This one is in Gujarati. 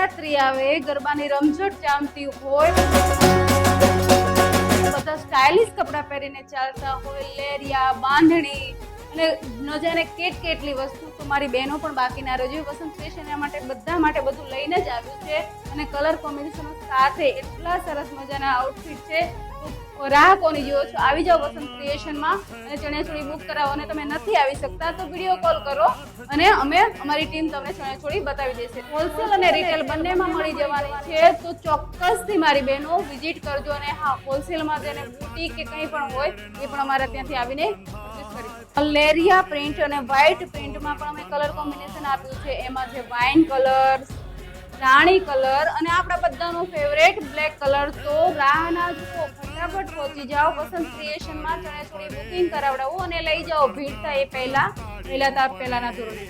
નવરાત્રી આવે, ગરબાની રમઝટ જામતી હોય, બધા સ્ટાઇલિશ કપડાં પહેરીને ચાલતા હોય, લેરિયા, બાંધણી અને ન જાણે કેટલી વસ્તુ. તો મારી બહેનો પણ બાકી ના રહેજો. વસંત ફેશન એના માટે બધા માટે બધું લઈને જ આવ્યું છે અને કલર કોમ્બિનેશનો સાથે એટલા સરસ મજાના આઉટફિટ છે. રાહ કોની જુઓ છો? આવી જાઓ વસંત ક્રિએશનમાં અને ચણિયાચોળી બુક કરાવો. અને તમે નથી આવી શકતા તો વિડીયો કોલ કરો અને અમારી ટીમ તમને ચણિયાચોળી બતાવી દેશે. હોલસેલ અને રિટેલ બંનેમાં મળી જવાની છે, તો ચોક્કસથી મારી બહેનો વિઝિટ કરજો. અને હા, હોલસેલમાં જેને બુટીક કે કંઈ પણ હોય એ પણ અમારા ત્યાંથી આવીને પરચેસ કરી. લેરિયા પ્રિન્ટ અને વ્હાઇટ પ્રિન્ટમાં પણ અમે કલર કોમ્બિનેશન આપ્યું છે. એમાં છે વાઇન કલર, રાણી કલર અને આપણા બધાનો ફેવરેટ બ્લેક કલર. તો રાહ ના જુઓ, ફટાફટ પહોંચી જાઓ વસંત ક્રિએશનમાં, ચણિયાચોળી બુકિંગ કરાવડાવો અને લઈ જાઓ ભીડ થાય એ પહેલા તાપ પહેલાના ધોરણે.